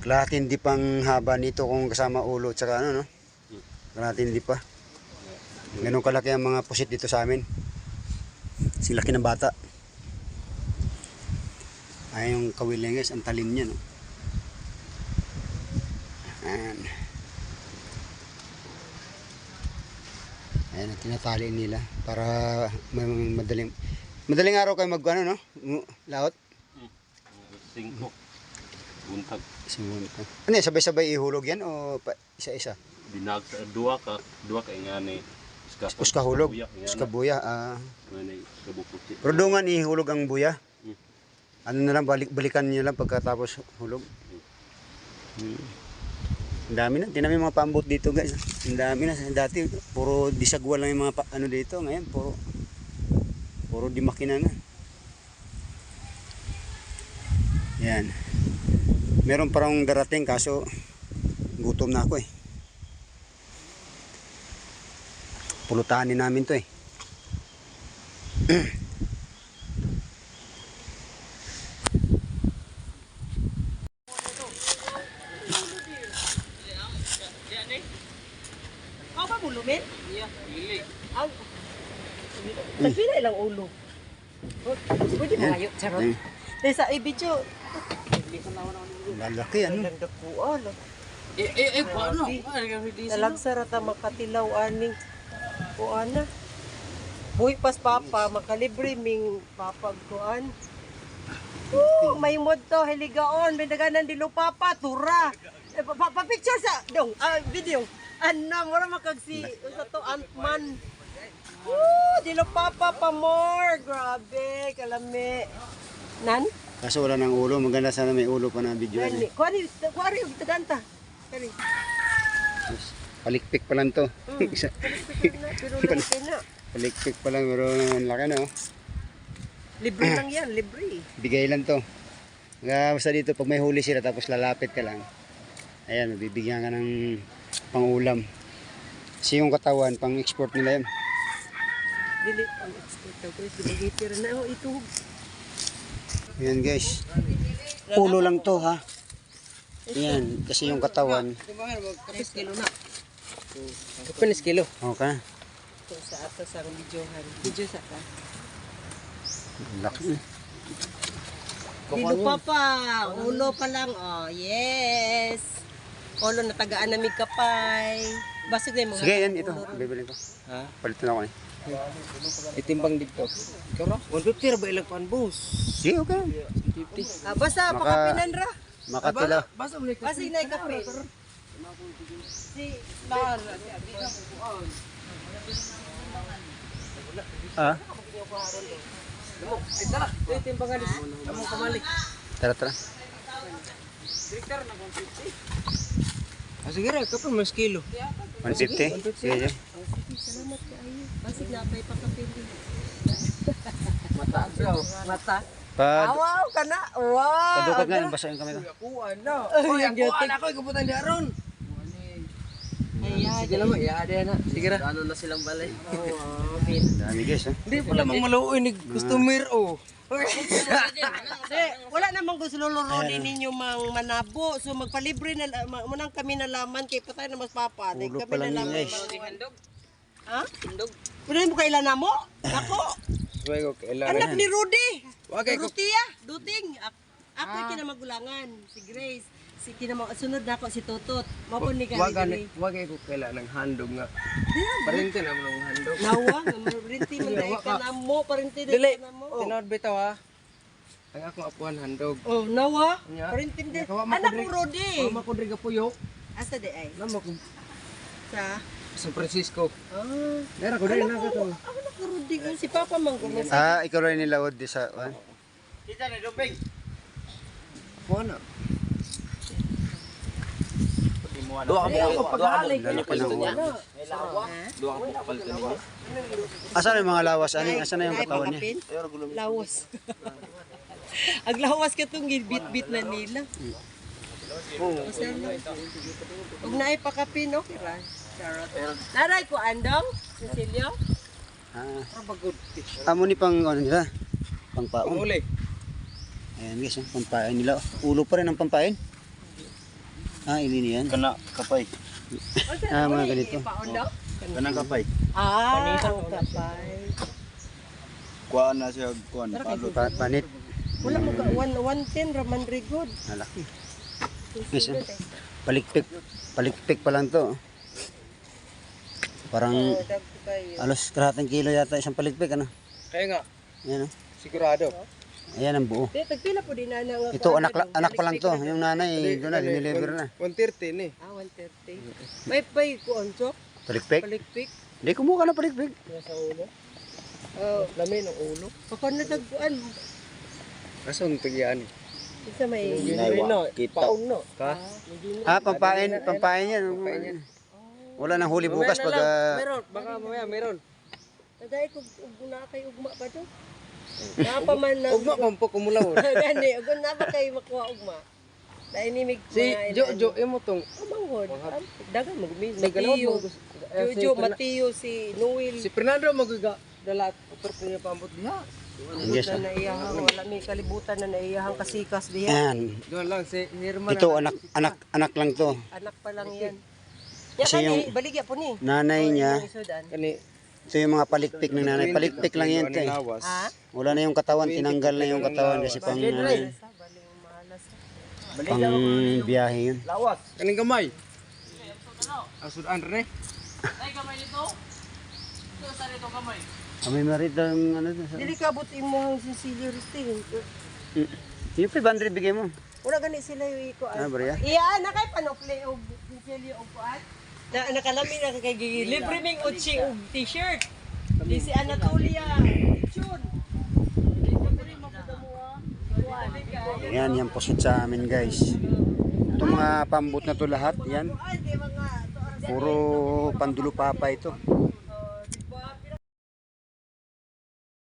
Kalahating di pang haba nito kung kasama ulo at saka ano, no? Kalahating di pa. Ganun kalaki ang mga pusit dito sa amin. Silaki ng bata. Ay, yung kawiling guys, ang talim niya, no? Ayan. Ayan, tinatali nila para madaling araw kayo ano, no? Laot. Singko. Buntag. Ano yan, sabay-sabay ihulog yan o isa-isa? Binag sa dua ka ingani. Uska hulog, uska buya. Pero dungan ihulog ang buya. Ano na lang, balikan nyo lang pagkatapos hulog. Ang dami na, tinami mga paambot dito guys. Ang dami na, dati puro disagwa lang yung mga ano dito. Ngayon puro di makina na. Yan. Meron parang darating kaso gutom na ako eh. Pulutanin namin to eh. Kau ba mulumin? Iya, dili. Ang Pila ilang ulo. Pwede mayo charot. Dahil sa i-video. Lalaki ano. Nagdakuan. Paano? Nalagsarata makatilaw aning kuana. Buhi pas papa makalibre ming papag kuan. May mod to heligaon bindaganan dilo papa tura. Pa-picture sa dong video. Ano mo ra makagsi sa to Ant-Man. Dilo papa pa more. Grabe kalami. Nan? Kaso wala ng ulo, maganda sana may ulo pa na video. Nani? Kuari yung tadanta. Kani. Palikpik pa lang to. Pero laki na. Palikpik pa lang, pero laki na oh. Libre lang yan, libre. Bigay lang to. Basta dito, pag may huli sila tapos lalapit ka lang. Ayan, mabibigyan ka ng pang-ulam. Kasi yung katawan, pang-export nila yan. Dili ang export ko is gibigitira na ito. Ayan guys. Ulo lang to ha. Ayan, kasi yung katawan. Kapis kilo na. Kapanis kilo. Okay. Ito sa ato sa videohan. Video sa ka. Laki. Dilo papa, ulo pa lang. Oh, yes. Ulo na tagaan na mig kapay. Basig na yung mga. Sige, yan ito. Bibili ko. Ha? Palitan ako eh. Itimbang dito. Karo? 150 ra ba ilang pan boss? Sige, okay. 150. Basta pakapinan ra. Makatila. Basta mo like. Basig na yung kape. Si Lar. Ah? Tara, itimbangan ni. Amo kamali. Tara, tara. Direktor na 150. Sige ra, kapag mas kilo. 150? Sige. Salamat kayo. Basig na pay pakapili. Mata siya. Mata. Pad Wow, kana. Wow. Padukot nga, basa yung kamay ko. Kuan na. Oy, ang kuan ako igubutan di aron. Ayan. Sige lang, iya ada na. Sige ra. Ano na silang balay. Oh, Dami guys ha. Hindi pala mang maluoy ni customer oh. wala namang gusto lulurodin ninyo mang manabo. So magpalibre na munang kami nalaman kay patay na mas papa. Ulo Kami pa lang yun, nalaman. guys. Ha? Tindog. Pwede mo kailan na mo? Ako. Suway ko kailan. Anak ni Rudy. Wagay ko. Rutia. Duting. Ako yung kinamagulangan. Si Grace. Si sunod na ako si Tutot. Mapon ni Gani. Wagay ko kailan ng handog nga. Parente na mo ng handog. Nawa. Marinti man dahil ka na mo. Parinti Dili. dahil ka na mo. Tinawad bitaw ha. Ang akong apuan handog. Oh, nawa. Nya. Parinti din. Kawa mo Anak kudri. mo Rudy. Mama ko diri ka puyo. Asa di ay? Namo ko Sa? San Francisco. Ah. Dara ko diri na ka to. Ako na Rudy. Si Papa man ko. Ah, ikaw rin nilawad di sa... Kita na duping. Kuana. Doa mo pag-alik. Lalo pa ng ulo. Doa mo palta niya. Asan yung mga lawas? Asan na yung katawan niya? Lawas. Ang lawas ka itong bit-bit na nila. Huwag na ipakapin, okay ra. Naray ko, Andong? Cecilio? Ah, Pagod. amo ni pang ano nila? Pangpaon. Uli. Ayan guys, pampain nila. Ulo pa rin ang pampain. Ah, ini yan. Kana kapay. Mga ganito. Kana kapay. Ah, ang kapay. Kuan na siya kuan. Panit. Wala mo ka 110 raman rigod. Malaki. Yes, palikpik pa lang to. Parang Dagko kayo. alos kalahating kilo yata isang palikpik, ano? Kaya nga, Ayan, oh. sigurado. Ayan ang buo. Di tagpila po din na nga. Ito, anak pa lang to. Yung nanay, doon na, diniliver na. 130 ni. Ah, 130. May pay ko onso. Palikpik? Palikpik. Hindi, kumuha ka ng palikpik. Nasa ulo. Oh, Lamin ng ulo. pagka natagpuan, Asong tagyan ni. isa may Ginrino, paong no. Ka? Ah, pampain yan. Wala nang huli bukas pag... Meron, baka mamaya meron. Tagay ko ugna kay ugma ba do? Napa man na. Ugma pampok kumulaw. Gani, ugna na ba kay makuha ugma? Dahil nimig Si Jo imo tong Amanghod. Dagan mo gumis. nagalaw Matiyo. mo. Jojo, Matiyo, si Noel. Si Fernando magaga dala oportunidad paambot diha. Yes, Na naiyahang, wala may kalibutan na naiyahang kasikas diha. Ayan. Doon lang si Herman. Ito, anak lang to. Anak pa lang yan. Kasi Yan yung yung baligya po ni. nanay niya, Kani ito yung mga palikpik ng nanay. Palikpik lang yan to eh. Ha? Wala na yung katawan, tinanggal na yung katawan kasi pang, Sa baling malas. pang biyahe yun. lawas. Kaning gamay. Asudan re. Kami marito ang ano to. Dili ka but imo ang Cecilio Ristin. Yung 500 bigay mo. Wala gani sila yung iko. Ah, bariya. Iya, na kay panoply og Cecilio og kuan. Na nakalami na kay gigi. Libre ming utsi og t-shirt. Di si Anatolia. Chun. Yan, yan posit sa amin guys. Itong mga pambot na to lahat, yan. Puro pandulo papa ito.